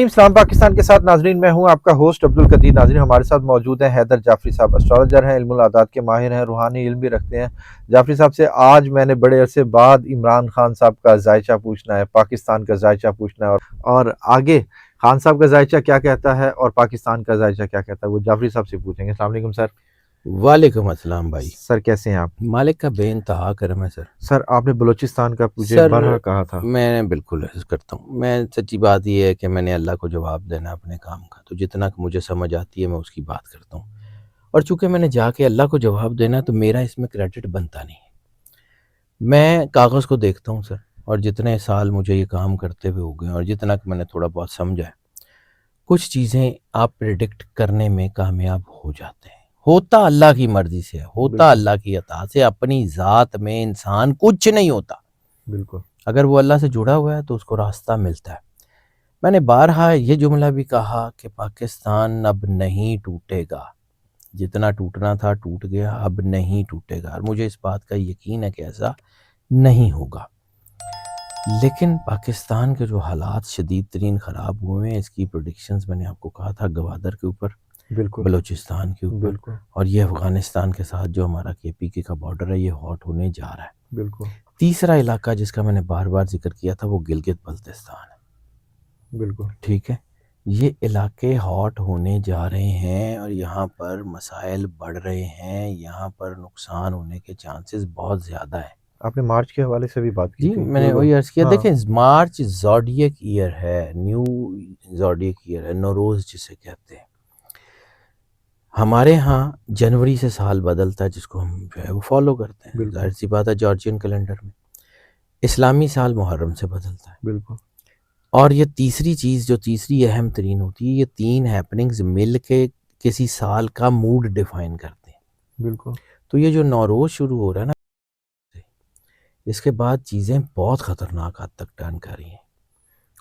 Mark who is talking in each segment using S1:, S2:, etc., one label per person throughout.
S1: اسلام پاکستان کے ساتھ ناظرین، میں ہوں آپ کا ہوسٹ عبدالقدیر۔ ناظرین، ہمارے ساتھ موجود ہیں حیدر جعفری صاحب، اسٹرالوجر ہیں، علم الاعداد کے ماہر ہیں، روحانی علم بھی رکھتے ہیں۔ جعفری صاحب سے آج میں نے بڑے عرصے بعد عمران خان صاحب کا ذائچہ پوچھنا ہے، پاکستان کا ذائچہ پوچھنا ہے، اور آگے خان صاحب کا ذائچہ کیا کہتا ہے اور پاکستان کا ذائچہ کیا کہتا ہے، وہ جعفری صاحب سے پوچھیں گے۔ السلام علیکم سر۔
S2: وعلیکم السلام بھائی۔
S1: سر کیسے ہیں آپ؟
S2: مالک کا بے انتہا کرم ہے سر۔
S1: سر آپ نے بلوچستان کا مجھے
S2: سر
S1: برہ کہا تھا۔
S2: میں بالکل عرض کرتا ہوں، میں سچی بات یہ ہے کہ میں نے اللہ کو جواب دینا اپنے کام کا، تو جتنا کہ مجھے سمجھ آتی ہے میں اس کی بات کرتا ہوں، اور چونکہ میں نے جا کے اللہ کو جواب دینا تو میرا اس میں کریڈٹ بنتا نہیں ہے۔ میں کاغذ کو دیکھتا ہوں سر، اور جتنے سال مجھے یہ کام کرتے ہوئے ہو گئے اور جتنا کہ میں نے تھوڑا بہت سمجھا ہے، کچھ چیزیں آپ پریڈکٹ کرنے میں کامیاب ہو جاتے ہیں۔ ہوتا اللہ کی مرضی سے ہے، ہوتا اللہ کی عطا سے، اپنی ذات میں انسان کچھ نہیں ہوتا۔
S1: بالکل،
S2: اگر وہ اللہ سے جڑا ہوا ہے تو اس کو راستہ ملتا ہے۔ میں نے بارہا یہ جملہ بھی کہا کہ پاکستان اب نہیں ٹوٹے گا، جتنا ٹوٹنا تھا ٹوٹ گیا، اب نہیں ٹوٹے گا، اور مجھے اس بات کا یقین ہے کہ ایسا نہیں ہوگا۔ لیکن پاکستان کے جو حالات شدید ترین خراب ہوئے ہیں، اس کی پریڈکشنز میں نے آپ کو کہا تھا گوادر کے اوپر،
S1: بالکل،
S2: بلوچستان کے اوپر،
S1: بالکل،
S2: اور یہ افغانستان کے ساتھ جو ہمارا KPK کا بارڈر ہے، یہ ہاٹ ہونے جا رہا ہے۔
S1: بالکل،
S2: تیسرا علاقہ جس کا میں نے بار بار ذکر کیا تھا وہ گلگت بلتستان ہے۔
S1: بالکل،
S2: ٹھیک ہے، یہ علاقے ہاٹ ہونے جا رہے ہیں اور یہاں پر مسائل بڑھ رہے ہیں، یہاں پر نقصان ہونے کے چانسز بہت زیادہ ہیں۔
S1: آپ نے مارچ کے حوالے سے بھی بات کی
S2: جی
S1: تھی۔
S2: میں نے وہی عرض کیا،
S1: ہاں،
S2: دیکھیں مارچ زوڈیک ایئر ہے، نیو زوڈیک ایئر ہے، نوروز جسے کہتے ہیں۔ ہمارے ہاں جنوری سے سال بدلتا ہے، جس کو ہم جو ہے وہ فالو کرتے ہیں،
S1: بالکل،
S2: ظاہر سی بات ہے جارجین کیلنڈر میں۔ اسلامی سال محرم سے بدلتا ہے،
S1: بالکل،
S2: اور یہ تیسری چیز جو تیسری اہم ترین ہوتی ہے، یہ تین ہیپننگز مل کے کسی سال کا موڈ ڈیفائن کرتے ہیں۔
S1: بالکل،
S2: تو یہ جو نوروز شروع ہو رہا ہے نا، اس کے بعد چیزیں بہت خطرناک حد تک ٹرن کر رہی ہیں،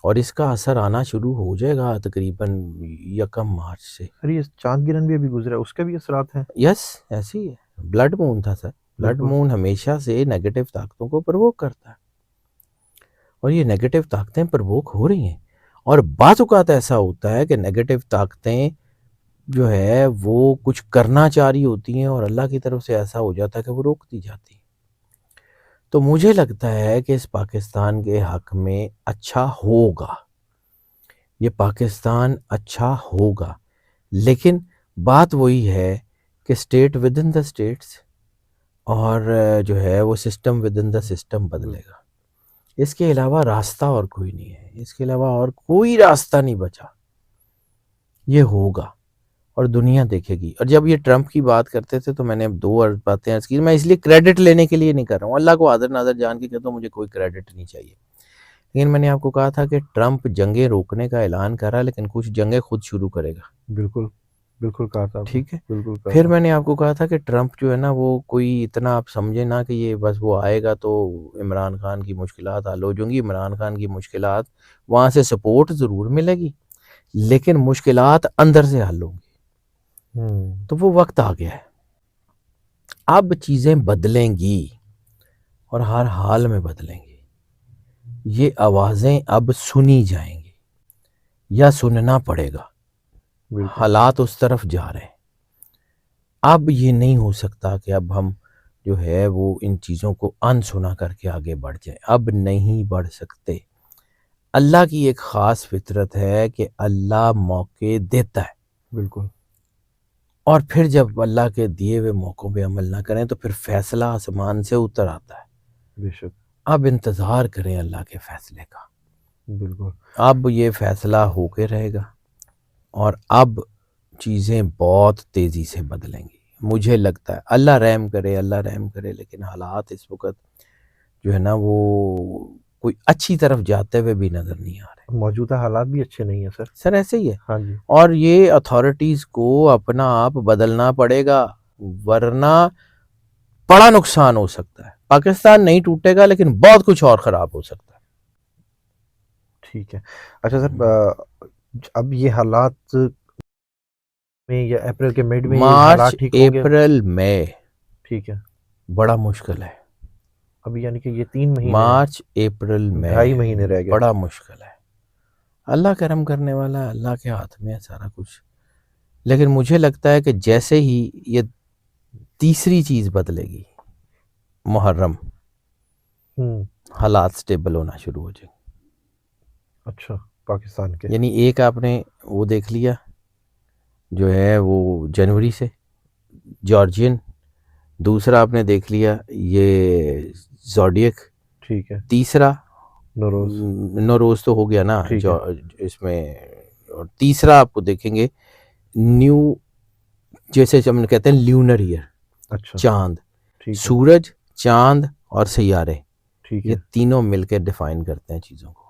S2: اور اس کا اثر آنا شروع ہو جائے گا تقریباً 1 مارچ سے۔
S1: سر یہ چاند گرہن بھی ابھی گزرا، اس کے بھی اثرات ہیں؟
S2: یس، ایسے ہی ہے، بلڈ مون تھا سر۔ بلڈ
S1: بالکل،
S2: مون ہمیشہ سے نیگیٹو طاقتوں کو پرووک کرتا ہے، اور یہ نیگیٹو طاقتیں پرووک ہو رہی ہیں، اور بعض اوقات ایسا ہوتا ہے کہ نیگیٹو طاقتیں جو ہے وہ کچھ کرنا چاہ رہی ہوتی ہیں، اور اللہ کی طرف سے ایسا ہو جاتا ہے کہ وہ روک دی جاتی ہیں۔ تو مجھے لگتا ہے کہ اس پاکستان کے حق میں اچھا ہوگا، یہ پاکستان اچھا ہوگا، لیکن بات وہی ہے کہ state within the states, اور جو ہے وہ system within the system بدلے گا۔ اس کے علاوہ راستہ اور کوئی نہیں ہے، اس کے علاوہ اور کوئی راستہ نہیں بچا۔ یہ ہوگا اور دنیا دیکھے گی۔ اور جب یہ ٹرمپ کی بات کرتے تھے تو میں نے 2 باتیں عرض کی، میں اس لیے کریڈٹ لینے کے لیے نہیں کر رہا ہوں، اللہ کو حاضر ناظر جان کے کہتا ہوں مجھے کوئی کریڈٹ نہیں چاہیے، لیکن میں نے آپ کو کہا تھا کہ ٹرمپ جنگیں روکنے کا اعلان کر رہا ہے، لیکن کچھ جنگیں خود شروع کرے گا۔
S1: بالکل، بالکل کہا تھا آپ نے،
S2: ٹھیک ہے،
S1: بالکل کہا
S2: پھر
S1: تھا۔
S2: میں نے آپ کو کہا تھا کہ ٹرمپ جو ہے نا وہ کوئی اتنا آپ سمجھے نا کہ یہ بس وہ آئے گا تو عمران خان کی مشکلات حل ہو جائیں گی۔ عمران خان کی مشکلات وہاں سے سپورٹ ضرور ملے گی، لیکن مشکلات اندر سے حل ہوں گی۔ تو وہ وقت آ گیا ہے، اب چیزیں بدلیں گی، اور ہر حال میں بدلیں گی۔ یہ آوازیں اب سنی جائیں گی، یا سننا پڑے گا۔
S1: بالکل،
S2: حالات اس طرف جا رہے ہیں۔ اب یہ نہیں ہو سکتا کہ اب ہم جو ہے وہ ان چیزوں کو انسنا کر کے آگے بڑھ جائیں، اب نہیں بڑھ سکتے۔ اللہ کی ایک خاص فطرت ہے کہ اللہ موقع دیتا ہے،
S1: بالکل،
S2: اور پھر جب اللہ کے دیے ہوئے موقعوں پہ عمل نہ کریں تو پھر فیصلہ آسمان سے اتر آتا ہے۔
S1: بے شک،
S2: اب انتظار کریں اللہ کے فیصلے کا،
S1: بالکل،
S2: اب یہ فیصلہ ہو کے رہے گا، اور اب چیزیں بہت تیزی سے بدلیں گی۔ مجھے لگتا ہے اللہ رحم کرے، اللہ رحم کرے، لیکن حالات اس وقت جو ہے نا وہ کوئی اچھی طرف جاتے ہوئے بھی نظر نہیں آ رہے۔
S1: موجودہ حالات بھی اچھے نہیں ہیں سر۔
S2: سر ایسے ہی ہے،
S1: ہاں جی،
S2: اور یہ اتھارٹیز کو اپنا آپ بدلنا پڑے گا، ورنہ بڑا نقصان ہو سکتا ہے۔ پاکستان نہیں ٹوٹے گا، لیکن بہت کچھ اور خراب ہو سکتا ہے۔
S1: ٹھیک ہے۔ اچھا سر، اب یہ حالات میں یا اپریل کے مڈ میں یہ
S2: مارچ
S1: حالات ٹھیک ہوں گے؟
S2: اپریل مئی
S1: ٹھیک ہے،
S2: بڑا مشکل ہے،
S1: ابھی یعنی کہ یہ 3 مہینے ہیں،
S2: مارچ اپریل
S1: 2.5
S2: مئی
S1: مہینے رہ گئے۔
S2: بڑا مشکل ہے۔ اللہ کرم کرنے والا ہے، اللہ کے ہاتھ میں ہے سارا کچھ. لیکن مجھے لگتا ہے کہ جیسے ہی یہ تیسری چیز بدلے گی، محرم، حالات سٹیبل ہونا شروع ہو جائیں.
S1: اچھا، پاکستان کے
S2: یعنی ایک آپ نے وہ دیکھ لیا جو ہے وہ جنوری سے جارجین، دوسرا آپ نے دیکھ لیا یہ زوڈیک،
S1: ٹھیک ہے،
S2: تیسرا
S1: نوروز،
S2: نوروز تو ہو گیا نا
S1: ٹھیک
S2: جو اس میں، اور تیسرا آپ کو دیکھیں گے نیو، جیسے ہم کہتے ہیں لیونر ایئر،
S1: اچھا
S2: چاند،
S1: ٹھیک ہے،
S2: سورج، چاند اور سیارے،
S1: ٹھیک
S2: یہ
S1: ہے،
S2: تینوں مل کے ڈیفائن کرتے ہیں چیزوں کو.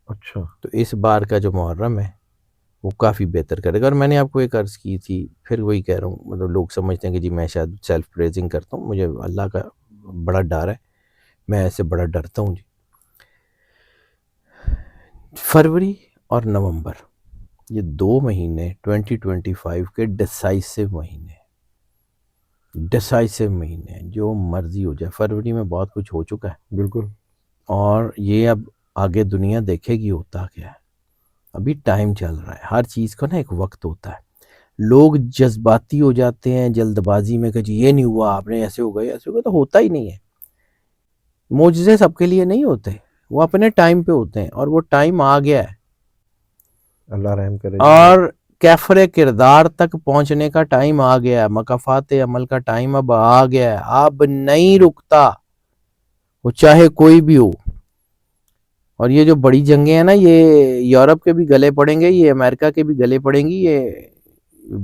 S1: اچھا
S2: تو اس بار کا جو محرم ہے وہ کافی بہتر کرے گا. اور میں نے آپ کو ایک عرض کی تھی، پھر وہی کہہ رہا ہوں، مطلب لوگ سمجھتے ہیں کہ جی میں شاید سیلف پریزنگ کرتا ہوں، مجھے اللہ کا بڑا ڈر ہے، میں ایسے بڑا ڈرتا ہوں جی. فروری اور نومبر یہ 2 مہینے 2025 کے ڈیسائسو مہینے ہیں، جو مرضی ہو جائے. فروری میں بہت کچھ ہو چکا ہے
S1: بالکل،
S2: اور یہ اب آگے دنیا دیکھے گی ہوتا کیا ہے. ابھی ٹائم چل رہا ہے، ہر چیز کا نا ایک وقت ہوتا ہے. لوگ جذباتی ہو جاتے ہیں جلد بازی میں کہ جی یہ نہیں ہوا، آپ نے ایسے ہو گئے ایسے ہو گئے، تو ہوتا ہی نہیں ہے. معجزے سب کے لیے نہیں ہوتے، وہ اپنے ٹائم پہ ہوتے ہیں، اور وہ ٹائم آ گیا ہے.
S1: اللہ رحم کرے.
S2: اور کیفر کردار تک پہنچنے کا ٹائم آ گیا ہے، مکافات عمل کا ٹائم اب آ گیا ہے، اب نہیں رکتا، وہ چاہے کوئی بھی ہو. اور یہ جو بڑی جنگیں ہیں نا، یہ یورپ کے بھی گلے پڑیں گے، یہ امریکہ کے بھی گلے پڑیں گی، یہ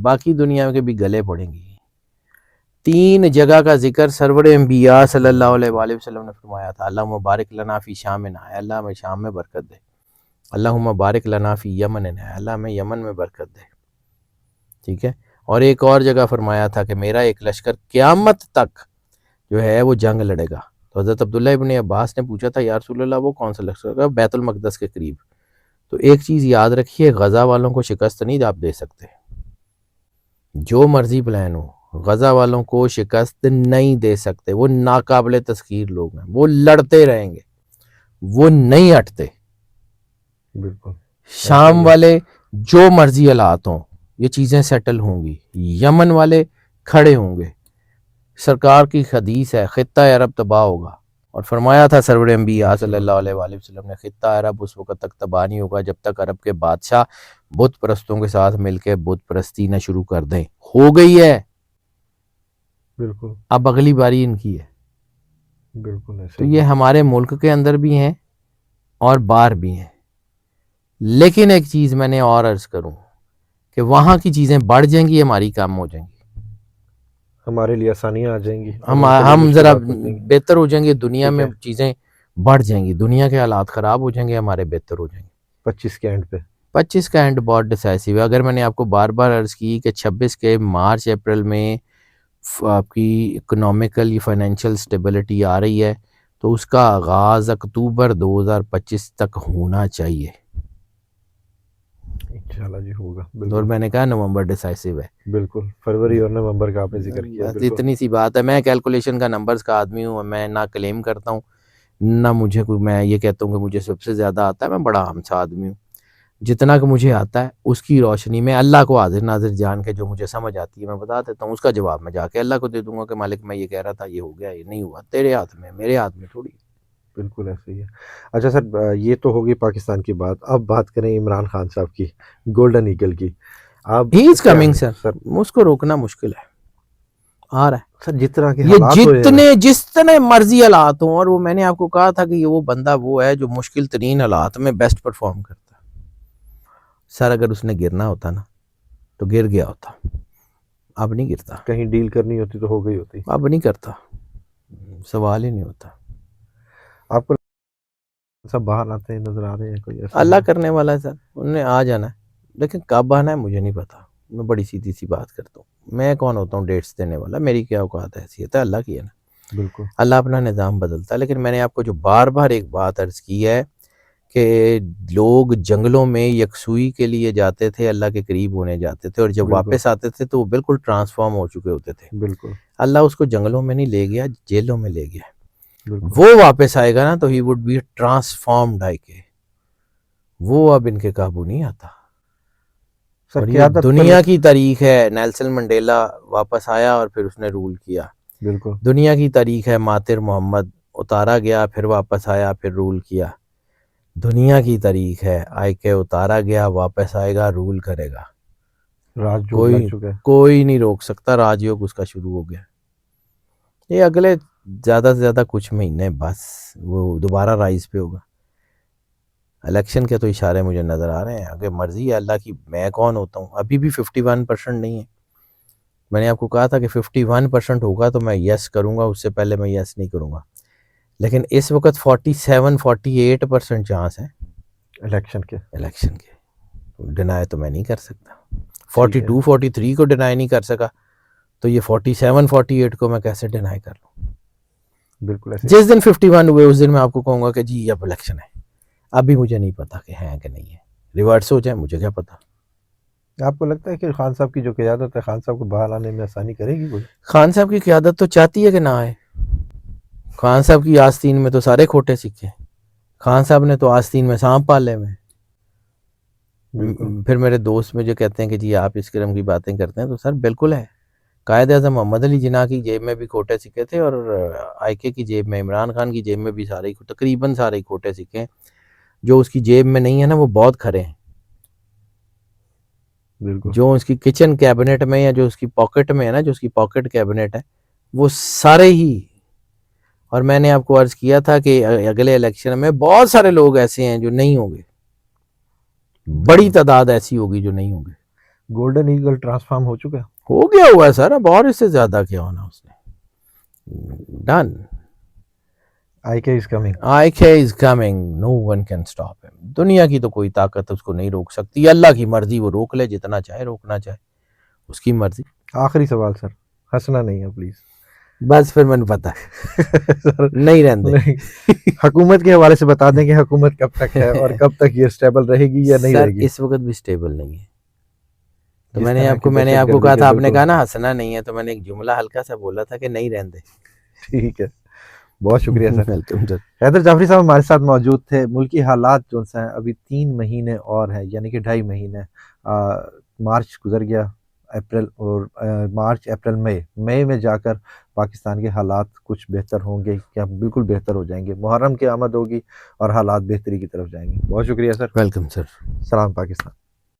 S2: باقی دنیا کے بھی گلے پڑیں گی. 3 جگہ کا ذکر سرور انبیاء صلی اللہ علیہ وآلہ وسلم نے فرمایا تھا. اللہم بارک لنا فی شامنا، اللہ ہمیں شام میں برکت دے. اللہم بارک لنا فی یمننا، اللہ ہمیں یمن میں برکت دے. ٹھیک ہے. اور ایک اور جگہ فرمایا تھا کہ میرا ایک لشکر قیامت تک جو ہے وہ جنگ لڑے گا. تو حضرت عبداللہ ابن عباس نے پوچھا تھا یا رسول اللہ وہ کون سا لشکر ہے؟ بیت المقدس کے قریب. تو ایک چیز یاد رکھیے، غزہ والوں کو شکست نہیں آپ دے سکتے، جو مرضی پلان ہو، غزہ والوں کو شکست نہیں دے سکتے. وہ ناقابل تسخیر لوگ ہیں، وہ لڑتے رہیں گے، وہ نہیں ہٹتے.
S1: بالکل،
S2: شام والے جو مرضی حالات ہوں یہ چیزیں سیٹل ہوں گی. یمن والے کھڑے ہوں گے. سرکار کی حدیث ہے خطہ عرب تباہ ہوگا، اور فرمایا تھا سرور انبیاء صلی اللہ علیہ وآلہ وسلم نے خطہ عرب اس وقت تک تباہ نہیں ہوگا جب تک عرب کے بادشاہ بت پرستوں کے ساتھ مل کے بت پرستی نہ شروع کر دیں. ہو گئی ہے،
S1: بالکل،
S2: اب اگلی باری ان کی ہے.
S1: بالکل ایسے
S2: تو یہ ہمارے ملک کے اندر بھی ہیں اور باہر بھی ہیں. لیکن ایک چیز میں نے اور عرض کروں کہ وہاں کی چیزیں بڑھ جائیں گی، ہماری کم ہو جائیں گی.
S1: ہمارے لیے آسانیاں آ جائیں گی،
S2: ہم ذرا بہتر ہو جائیں گے، دنیا
S1: ٹھیک
S2: میں
S1: ہے.
S2: چیزیں بڑھ جائیں گی، دنیا کے حالات خراب ہو جائیں گے، ہمارے بہتر ہو جائیں گے.
S1: 25 کے اینڈ پہ
S2: 25 کا اینڈ بہت ڈیسائسو ہے. اگر میں نے آپ کو بار بار عرض کی کہ 26 کے مارچ اپریل میں آپ کی اکنامیکل یا فائنینشیل سٹیبلٹی آ رہی ہے، تو اس کا آغاز اکتوبر 2025 تک ہونا چاہیے.
S1: انشاءاللہ جی ہوگا.
S2: اور
S1: بالکل،
S2: میں نے کہا نومبر ڈیسائسو ہے.
S1: بالکل فروری اور نومبر کا آپ نے ذکر کیا.
S2: بس
S1: بالکل،
S2: اتنی سی بات ہے. میں کیلکولیشن کا نمبرز کا آدمی ہوں، میں نہ کلیم کرتا ہوں نہ مجھے کوئی، میں یہ کہتا ہوں کہ مجھے سب سے زیادہ آتا ہے. میں بڑا عام سا آدمی ہوں، جتنا کہ مجھے آتا ہے اس کی روشنی میں اللہ کو حاضر ناظر جان کے جو مجھے سمجھ آتی ہے میں بتا دیتا ہوں. اس کا جواب میں جا کے اللہ کو دے دوں گا کہ مالک میں یہ کہہ رہا تھا، یہ ہو گیا، یہ نہیں ہوا، تیرے ہاتھ میں، میرے ہاتھ میں تھوڑی.
S1: بالکل ایسے ہی ہے. اچھا سر، یہ تو ہوگی پاکستان کی بات. اب بات کریں عمران خان صاحب کی، گولڈن ایگل کی. اب
S2: ہی از
S1: کیا
S2: کمنگ
S1: ہے
S2: سر، اس کو روکنا مشکل ہے. آ رہا ہے
S1: سر، جتنا کہ
S2: یہ
S1: حالات ہوئے ہیں.
S2: جتنے مرضی حالات ہوں. اور وہ میں نے آپ کو کہا تھا کہ یہ وہ بندہ وہ ہے جو مشکل ترین حالات میں بیسٹ پرفارم کرتا ہے. سر اگر اس نے گرنا ہوتا نا تو گر گیا ہوتا، اب نہیں گرتا.
S1: کہیں ڈیل کرنی ہوتی تو ہو گئی ہوتی.
S2: اب نہیں کرتا، سوال ہی نہیں ہوتا.
S1: آپ کو سب باہر آتے ہیں نظر آ رہے ہیں کوئی ایسا؟
S2: اللہ کرنے والا ہے سر، انہوں نے آ جانا ہے، لیکن کب آنا ہے مجھے نہیں پتا. میں بڑی سیدھی سی بات کرتا ہوں، میں کون ہوتا ہوں ڈیٹس دینے والا؟ میری کیا اوقات حیثیت ہے؟ اللہ کی ہے نا.
S1: بالکل،
S2: اللہ اپنا نظام بدلتا ہے. لیکن میں نے آپ کو جو بار بار ایک بات عرض کی ہے کہ لوگ جنگلوں میں یکسوئی کے لیے جاتے تھے، اللہ کے قریب ہونے جاتے تھے، اور جب
S1: بالکل،
S2: واپس آتے تھے تو وہ بالکل ٹرانسفارم ہو چکے ہوتے تھے.
S1: بالکل،
S2: اللہ اس کو جنگلوں میں نہیں لے گیا، جیلوں میں لے گیا.
S1: بالکل،
S2: وہ واپس آئے گا نا تو ہی وڈ بی ٹرانسفارمڈ. وہ اب ان کے قابو نہیں آتا.
S1: سر
S2: اور یہ
S1: قیادت
S2: دنیا کی تاریخ ہے. نیلسن منڈیلا واپس آیا اور پھر اس نے رول کیا.
S1: بالکل
S2: دنیا کی تاریخ ہے. مہاتیر محمد اتارا گیا پھر واپس آیا پھر رول کیا. دنیا کی تاریخ ہے. آئی کے اتارا گیا واپس آئے گا رول کرے گا.
S1: راج جو لگ چکا ہے.
S2: کوئی نہیں روک سکتا. راج یوگ اس کا شروع ہو گیا. یہ اگلے زیادہ سے زیادہ کچھ مہینے بس وہ دوبارہ رائز پہ ہوگا. الیکشن کے تو اشارے مجھے نظر آ رہے ہیں. اگر مرضی ہے اللہ کی میں کون ہوتا ہوں. ابھی بھی 51% نہیں ہے. میں نے آپ کو کہا تھا کہ 51% ہوگا تو میں یس کروں گا. اس سے پہلے میں یس نہیں کروں گا. لیکن اس وقت 47-48% چانس ہے
S1: الیکشن کے.
S2: ڈینائی تو میں نہیں کر سکتا. 42-43 کو ڈینائی نہیں کر سکا تو یہ 47-48 کو میں کیسے ڈینائی کر لوں.
S1: بالکل ایسے
S2: جس دن 51 ہوئے اس دن میں آپ کو کہوں گا کہ جی اب الیکشن ہے. ابھی مجھے نہیں پتا کہ ہے کہ نہیں ہے. ریورس ہو جائے مجھے کیا پتا.
S1: آپ کو لگتا ہے کہ خان صاحب کی جو قیادت ہے خان صاحب کو باہر آنے میں آسانی کرے گی کوئی؟
S2: خان صاحب کی قیادت تو چاہتی ہے کہ نہ آئے. خان صاحب کی آستین میں تو سارے کھوٹے سکے. خان صاحب نے تو آستین میں سانپ پالے میں. پھر میرے دوست مجھے کہتے ہیں کہ جی آپ اس قسم کی باتیں کرتے ہیں تو سر بالکل ہے. قائد اعظم محمد علی جناح کی جیب میں بھی کھوٹے سکے تھے اور آئی کے کی جیب میں عمران خان کی جیب میں بھی سارے تقریباً سارے کھوٹے سکے ہیں. جو اس کی جیب میں نہیں ہے نا وہ بہت کھرے ہیں.
S1: بالکل
S2: جو اس کی کچن کیبنٹ میں یا جو اس کی پاکٹ میں ہے نا جو اس کی پاکٹ کیبنٹ ہے وہ سارے ہی. اور میں نے آپ کو عرض کیا تھا کہ اگلے الیکشن میں بہت سارے لوگ ایسے ہیں جو نہیں ہوں گے. بڑی تعداد ایسی ہوگی جو نہیں ہوں گے.
S1: گولڈن ایگل ٹرانسفارم ہو چکا ہے.
S2: ہو گیا ہوا ہے سر. اب اور اس سے زیادہ کیا ہونا اس نے. Done.
S1: I K is coming.
S2: I K is coming. No one can stop him. دنیا کی تو کوئی طاقت اس کو نہیں روک سکتی. اللہ کی مرضی وہ روک لے جتنا چاہے روکنا چاہے اس کی مرضی.
S1: آخری سوال سر ہنسنا نہیں ہے پلیز.
S2: بس پھر میں نے پتا
S1: سر
S2: نہیں رہنے.
S1: حکومت کے حوالے سے بتا دیں کہ حکومت کب تک ہے اور کب تک یہ سٹیبل رہے گی یا نہیں
S2: سر
S1: رہے گی.
S2: اس وقت بھی سٹیبل نہیں ہے. تو
S1: جس
S2: میں نے
S1: طرح
S2: آپ کو
S1: کی
S2: میں نے
S1: دہشت
S2: آپ کو
S1: گردی
S2: کہا
S1: کے
S2: تھا آپ نے
S1: بالکل.
S2: کہا نا ہنسنا نہیں ہے تو میں نے ایک جملہ ہلکا سا بولا تھا کہ نہیں رہنے.
S1: ٹھیک ہے بہت شکریہ sir.
S2: Welcome sir.
S1: Haider Jafri sahib ہمارے ساتھ موجود تھے. ملکی حالات جو ہیں ابھی 3 مہینے اور ہیں یعنی کہ 2.5 مہینے. مارچ گزر گیا اپریل اور مارچ اپریل مئی میں جا کر پاکستان کے حالات کچھ بہتر ہوں گے کیا بالکل بہتر ہو جائیں گے. محرم کی آمد ہوگی اور حالات بہتری کی طرف جائیں گے. بہت شکریہ سر.
S2: ویلکم سر.
S1: سلام پاکستان.